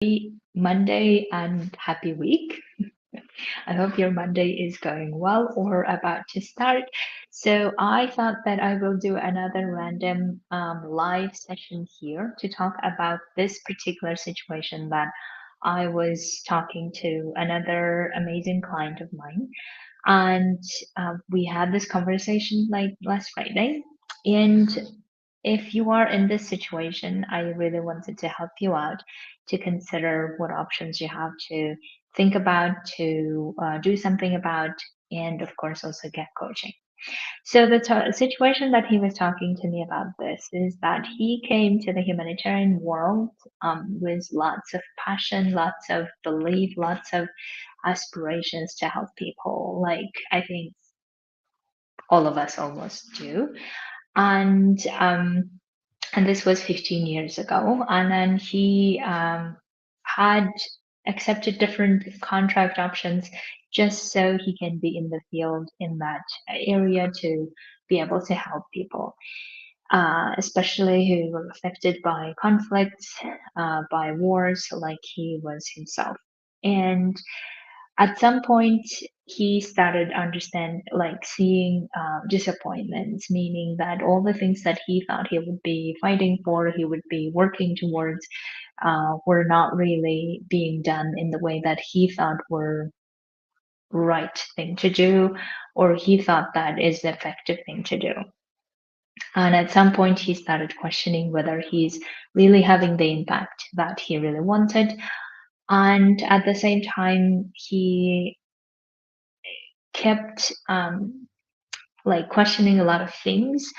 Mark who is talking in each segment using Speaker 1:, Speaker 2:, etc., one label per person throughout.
Speaker 1: Happy Monday and happy week. I hope your Monday is going well or about to start. So, I thought that I will do another random live session here to talk about this particular situation that I was talking to another amazing client of mine. And we had this conversation like last Friday. And if you are in this situation, I really wanted to help you out to consider what options you have to think about, to do something about, and of course, also get coaching. So, the situation that he was talking to me about this is that he came to the humanitarian world with lots of passion, lots of belief, lots of aspirations to help people. Like, I think all of us almost do. And and this was 15 years ago. And then he had accepted different contract options just so he can be in the field in that area to be able to help people, especially who were affected by conflicts, by wars, like he was himself. And at some point he started understand like seeing disappointments, meaning that all the things that he thought he would be fighting for, he would be working towards, were not really being done in the way that he thought were right thing to do, or he thought that is the effective thing to do. And at some point he started questioning whether he's really having the impact that he really wanted. And at the same time he kept like questioning a lot of things,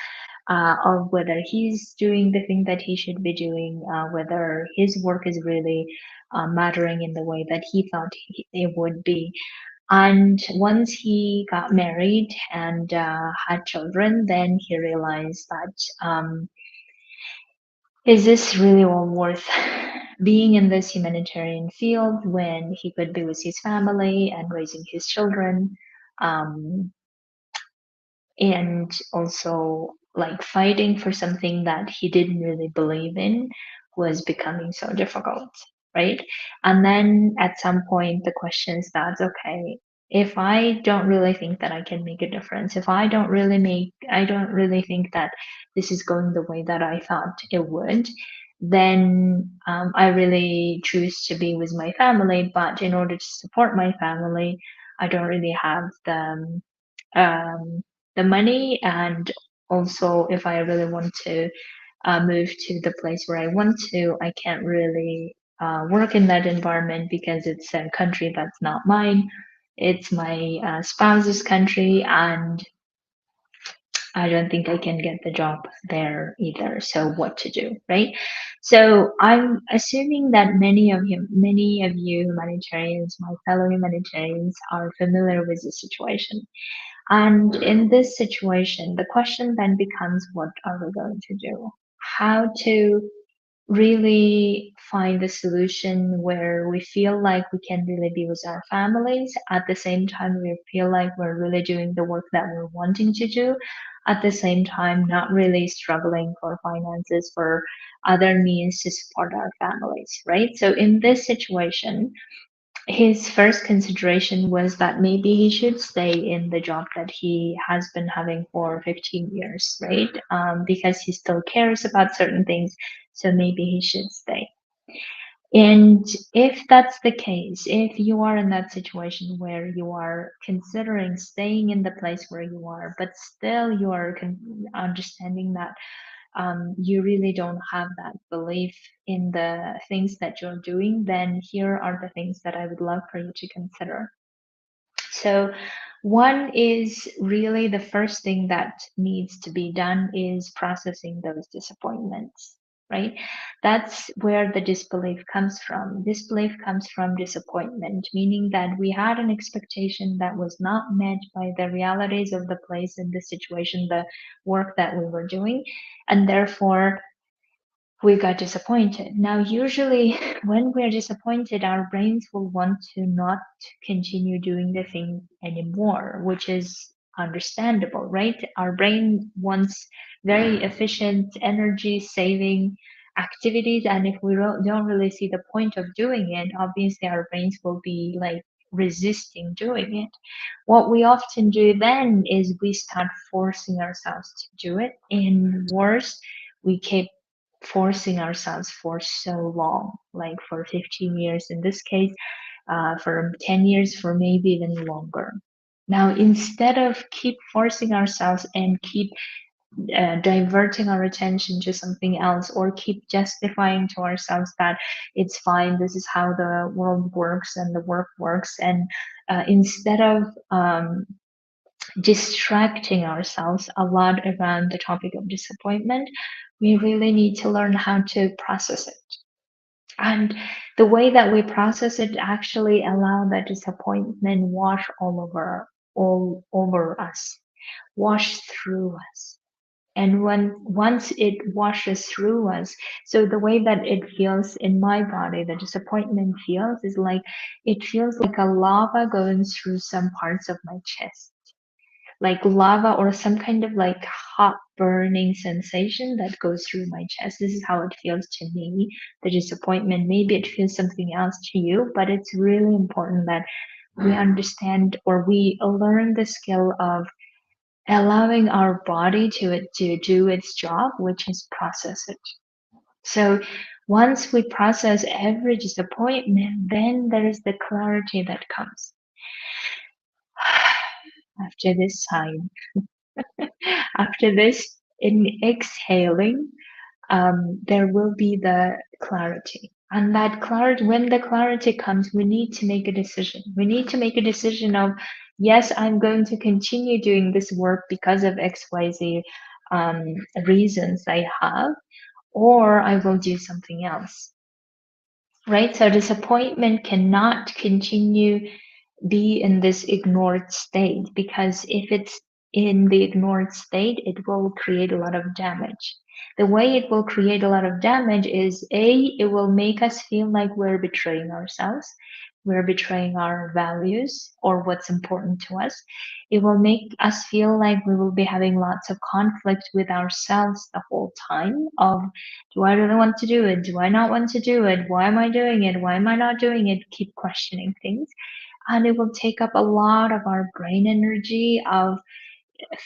Speaker 1: of whether he's doing the thing that he should be doing, whether his work is really mattering in the way that he thought it would be. And once he got married and had children, then he realized that is this really all worth being in this humanitarian field when he could be with his family and raising his children? Um, and also like fighting for something that he didn't really believe in was becoming so difficult, right? And then at some point the question starts, okay, if I don't really think that I can make a difference, if I don't really think that this is going the way that I thought it would, then I really choose to be with my family. But in order to support my family, I don't really have um, the money. And also, if I really want to move to the place where I want to, I can't really work in that environment because it's a country that's not mine. It's my spouse's country, and I don't think I can get the job there either. So what to do, right? So I'm assuming that many of you humanitarians, my fellow humanitarians, are familiar with the situation. And in this situation, the question then becomes, what are we going to do? How to really find a solution where we feel like we can really be with our families. At the same time, we feel like we're really doing the work that we're wanting to do. At the same time, not really struggling for finances, for other means to support our families, right? So in this situation, his first consideration was that maybe he should stay in the job that he has been having for 15 years, right? Because he still cares about certain things, so maybe he should stay. And if that's the case, if you are in that situation where you are considering staying in the place where you are, but still you are understanding that you really don't have that belief in the things that you're doing, then here are the things that I would love for you to consider. So, one is really the first thing that needs to be done is processing those disappointments, right? That's where the disbelief comes from. Disbelief comes from disappointment, meaning that we had an expectation that was not met by the realities of the place and the situation, the work that we were doing, and therefore we got disappointed. Now, usually, when we're disappointed, our brains will want to not continue doing the thing anymore, which is understandable, right? Our brain wants very efficient, energy saving activities, and if we don't really see the point of doing it, obviously our brains will be like resisting doing it. What we often do then is we start forcing ourselves to do it, and worse, we keep forcing ourselves for so long, like for 15 years in this case, for 10 years, for maybe even longer. Now, instead of keep forcing ourselves and keep diverting our attention to something else, or keep justifying to ourselves that it's fine, this is how the world works and the work works, and instead of distracting ourselves a lot around the topic of disappointment, we really need to learn how to process it. And the way that we process it actually allow that disappointment wash all over us, wash through us. And when once it washes through us, so the way that it feels in my body, the disappointment feels is like it feels like a lava going through some parts of my chest, like lava or some kind of like hot burning sensation that goes through my chest. This is how it feels to me, the disappointment. Maybe it feels something else to you, but it's really important that we understand, or we learn the skill of allowing our body to do its job, which is process it. So once we process every disappointment, then there is the clarity that comes after this time. After this, in exhaling, there will be the clarity. And that clarity, when the clarity comes, we need to make a decision. We need to make a decision of, yes, I'm going to continue doing this work because of XYZ reasons I have, or I will do something else. Right? So disappointment cannot continue be in this ignored state, because if it's in the ignored state, it will create a lot of damage. The way it will create a lot of damage is it will make us feel like we're betraying ourselves, we're betraying our values or what's important to us. It will make us feel like we will be having lots of conflict with ourselves the whole time of, do I really want to do it? Do I not want to do it? Why am I doing it? Why am I not doing it? Keep questioning things, and it will take up a lot of our brain energy of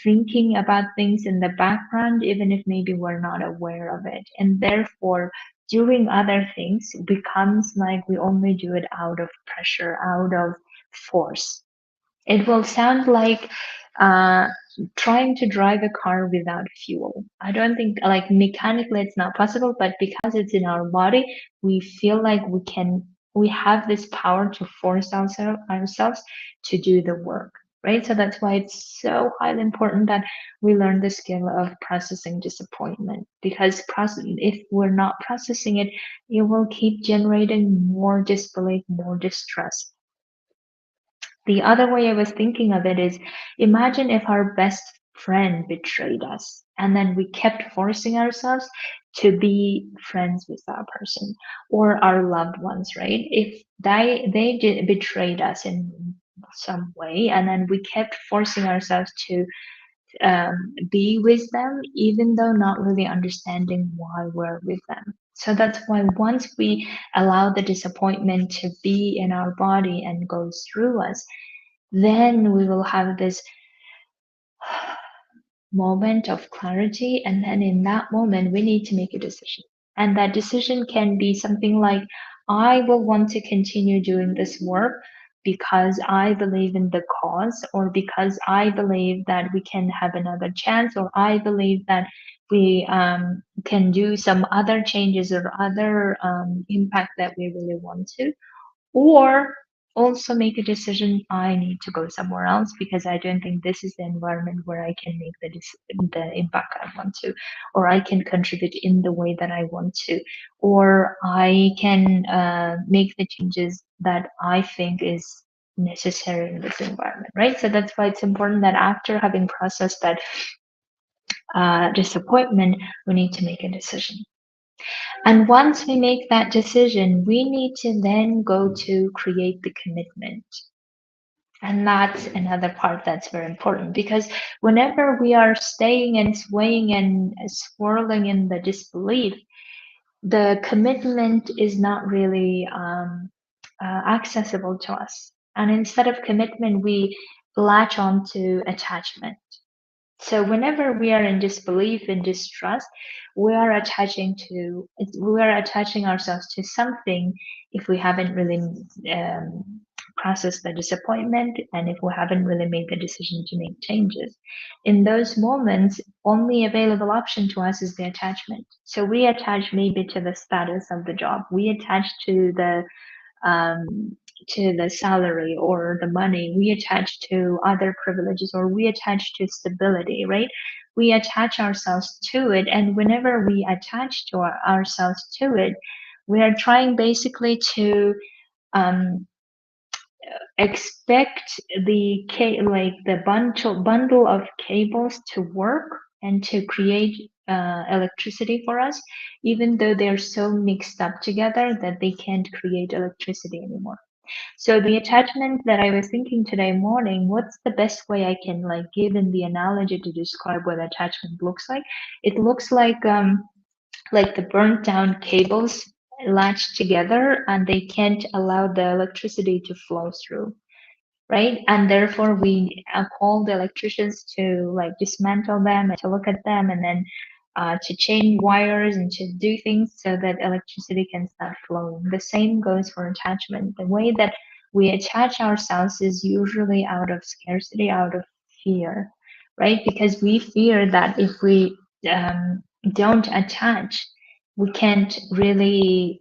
Speaker 1: thinking about things in the background, even if maybe we're not aware of it. And therefore, doing other things becomes like we only do it out of pressure, out of force. It will sound like uh, trying to drive a car without fuel. I don't think, like, mechanically it's not possible, but because it's in our body, we feel like we have this power to force ourselves to do the work, right? So that's why it's so highly important that we learn the skill of processing disappointment, because if we're not processing it, it will keep generating more disbelief, more distrust. The other way I was thinking of it is, imagine if our best friend betrayed us and then we kept forcing ourselves to be friends with that person, or our loved ones, right? If betrayed us in some way and then we kept forcing ourselves to be with them, even though not really understanding why we're with them. So that's why once we allow the disappointment to be in our body and go through us, then we will have this moment of clarity. And then in that moment, we need to make a decision. And that decision can be something like, I will want to continue doing this work because I believe in the cause, or because I believe that we can have another chance, or I believe that we can do some other changes or other impact that we really want to, or also make a decision, I need to go somewhere else because I don't think this is the environment where I can make the impact I want to, or I can contribute in the way that I want to, or I can make the changes that I think is necessary in this environment, right? So that's why it's important that after having processed that disappointment, we need to make a decision. And once we make that decision, we need to then go to create the commitment. And that's another part that's very important, because whenever we are staying and swaying and swirling in the disbelief, the commitment is not really accessible to us. And instead of commitment, we latch on to attachment. So whenever we are in disbelief and distrust, we are attaching ourselves to something if we haven't really processed the disappointment and if we haven't really made the decision to make changes. In those moments, only available option to us is the attachment. So we attach maybe to the status of the job. We attach um, to the salary or the money. We attach to other privileges or we attach to stability, right? We attach ourselves to it. And whenever we attach to ourselves to it, we are trying basically to um, expect like the bundle of cables to work and to create electricity for us, even though they're so mixed up together that they can't create electricity anymore. So the attachment that I was thinking today morning, what's the best way I can like give in the analogy to describe what attachment looks like? It looks like the burnt down cables latched together and they can't allow the electricity to flow through, right? And therefore we call the electricians to like dismantle them and to look at them and then to change wires and to do things so that electricity can start flowing. The same goes for attachment. The way that we attach ourselves is usually out of scarcity, out of fear, right? Because we fear that if we don't attach, we can't really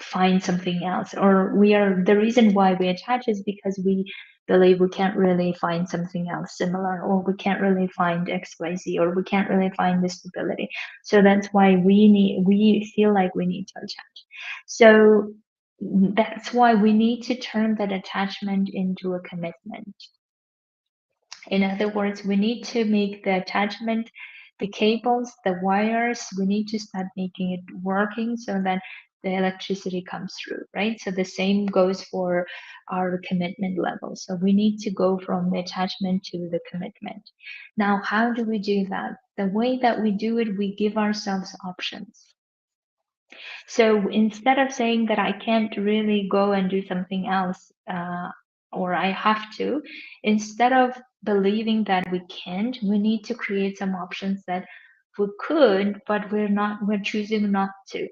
Speaker 1: find something else, or we are the reason why we attach is because we believe we can't really find something else similar, or we can't really find xyz, or we can't really find the stability. So that's why we feel like we need to attach. So that's why we need to turn that attachment into a commitment. In other words, we need to make the attachment, the cables, the wires, we need to start making it working so that the electricity comes through, right? So the same goes for our commitment level. So we need to go from the attachment to the commitment. Now, how do we do that? The way that we do it, we give ourselves options. So instead of saying that I can't really go and do something else, or I have to, instead of believing that we can't, we need to create some options that we could, but we're choosing not to.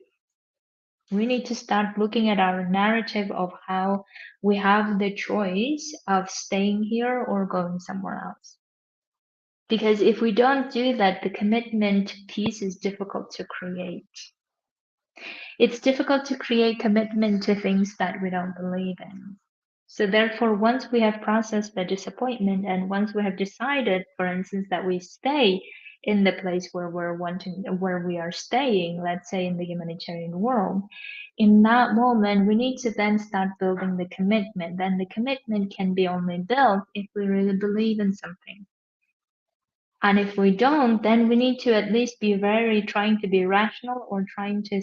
Speaker 1: We need to start looking at our narrative of how we have the choice of staying here or going somewhere else. Because if we don't do that, the commitment piece is difficult to create. It's difficult to create commitment to things that we don't believe in. So therefore, once we have processed the disappointment and once we have decided, for instance, that we stay in the place where we are staying, let's say in the humanitarian world, in that moment, we need to then start building the commitment. Then the commitment can be only built if we really believe in something. And if we don't, then we need to at least be very trying to be rational or trying to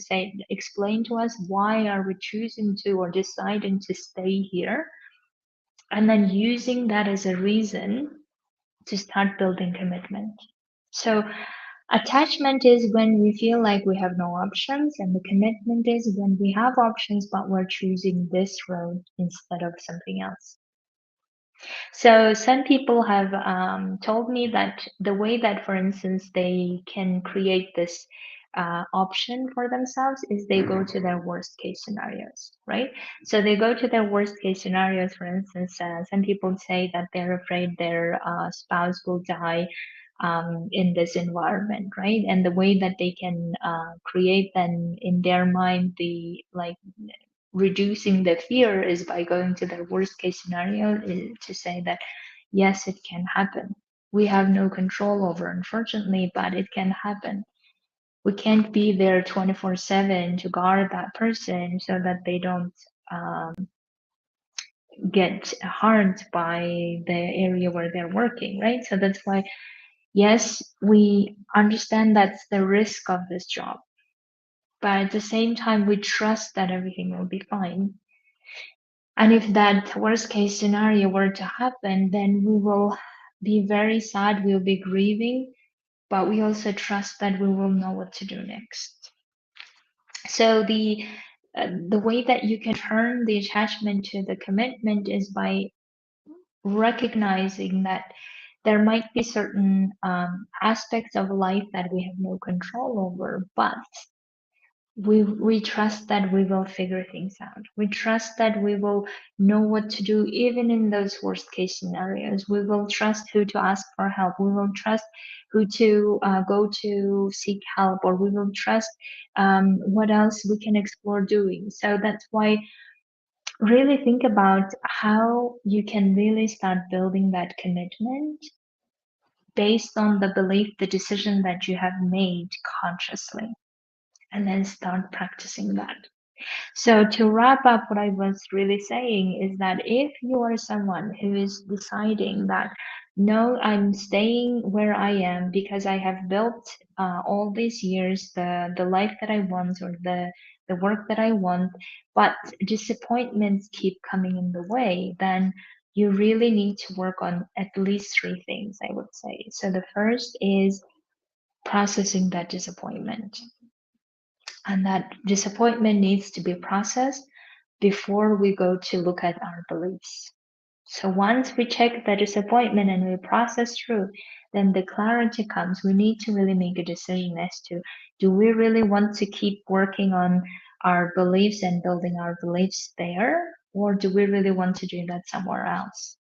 Speaker 1: explain to us why are we choosing to or deciding to stay here. And then using that as a reason to start building commitment. So attachment is when we feel like we have no options, and the commitment is when we have options, but we're choosing this road instead of something else. So some people have told me that the way that, for instance, they can create this option for themselves is they go to their worst case scenarios, right? So they go to their worst case scenarios. For instance, some people say that they're afraid their spouse will die in this environment, right? And the way that they can create then in their mind the like reducing the fear is by going to the worst case scenario to say that yes, it can happen. We have no control over, unfortunately, but it can happen. We can't be there 24/7 to guard that person so that they don't get harmed by the area where they're working, right? So that's why, yes, we understand that's the risk of this job, but at the same time, we trust that everything will be fine. And if that worst case scenario were to happen, then we will be very sad, we'll be grieving, but we also trust that we will know what to do next. So the way that you can turn the attachment to the commitment is by recognizing that there might be certain aspects of life that we have no control over, but we trust that we will figure things out. We trust that we will know what to do even in those worst case scenarios. We will trust who to ask for help. We will trust who to go to seek help, or we will trust what else we can explore doing. So that's why really think about how you can really start building that commitment based on the belief, the decision that you have made consciously, and then start practicing that. So, to wrap up, what I was really saying is that if you are someone who is deciding that, no, I'm staying where I am because I have built all these years the life that I want, or the work that I want, but disappointments keep coming in the way, then you really need to work on at least three things, I would say. So, the first is processing that disappointment. And that disappointment needs to be processed before we go to look at our beliefs. So once we check the disappointment and we process through, then the clarity comes. We need to really make a decision as to, do we really want to keep working on our beliefs and building our beliefs there, or do we really want to do that somewhere else?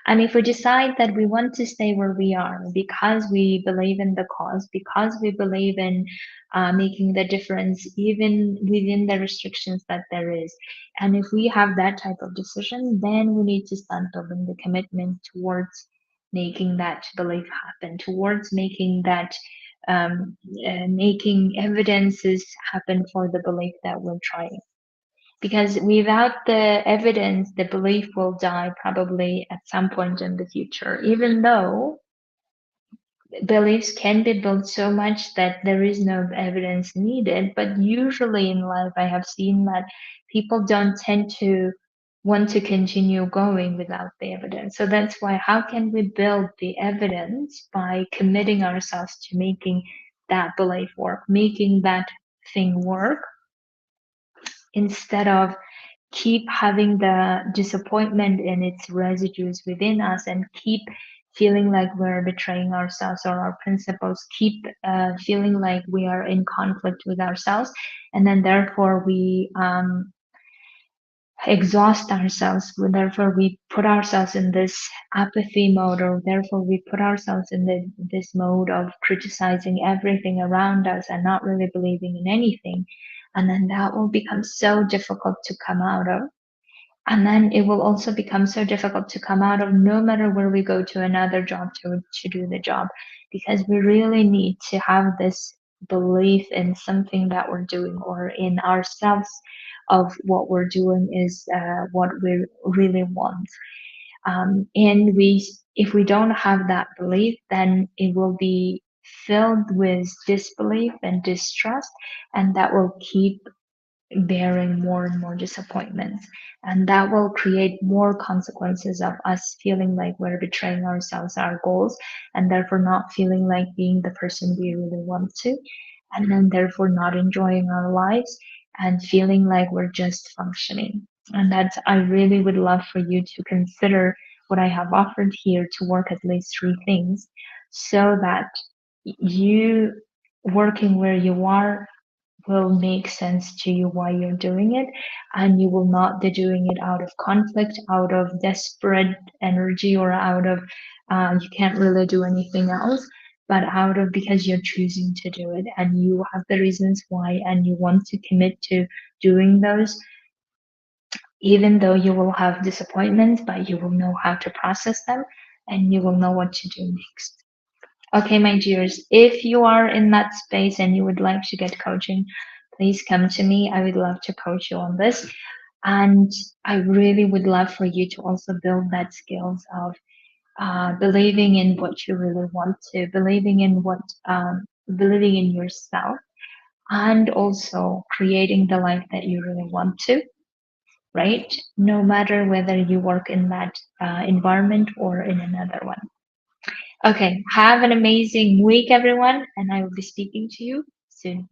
Speaker 1: And if we decide that we want to stay where we are because we believe in the cause, because we believe in making the difference even within the restrictions that there is, and if we have that type of decision, then we need to start building the commitment towards making that belief happen, towards making that making evidences happen for the belief that we're trying, because without the evidence, the belief will die probably at some point in the future, even though beliefs can be built so much that there is no evidence needed. But usually in life, I have seen that people don't tend to want to continue going without the evidence. So that's why, how can we build the evidence? By committing ourselves to making that belief work, making that thing work, instead of keep having the disappointment and its residues within us, and keep feeling like we're betraying ourselves or our principles, keep feeling like we are in conflict with ourselves, and then therefore we exhaust ourselves. Therefore we put ourselves in this apathy mode, or therefore we put ourselves in this mode of criticizing everything around us and not really believing in anything, and then that will become so difficult to come out of. And then it will also become so difficult to come out of, no matter where we go to another job to do the job, because we really need to have this belief in something that we're doing, or in ourselves, of what we're doing is what we really want. And if we don't have that belief, then it will be filled with disbelief and distrust, and that will keep bearing more and more disappointments. And that will create more consequences of us feeling like we're betraying ourselves, our goals, and therefore not feeling like being the person we really want to. And then therefore not enjoying our lives and feeling like we're just functioning. And that's, I really would love for you to consider what I have offered here, to work at least three things, so that you working where you are will make sense to you why you're doing it, and you will not be doing it out of conflict, out of desperate energy, or out of you can't really do anything else, but out of because you're choosing to do it and you have the reasons why, and you want to commit to doing those, even though you will have disappointments, but you will know how to process them, and you will know what to do next. Okay, my dears, if you are in that space and you would like to get coaching, please come to me. I would love to coach you on this. And I really would love for you to also build that skills of believing in what you really want to, believing in believing in yourself, and also creating the life that you really want to, right? No matter whether you work in that environment or in another one. Okay, have an amazing week, everyone, and I will be speaking to you soon.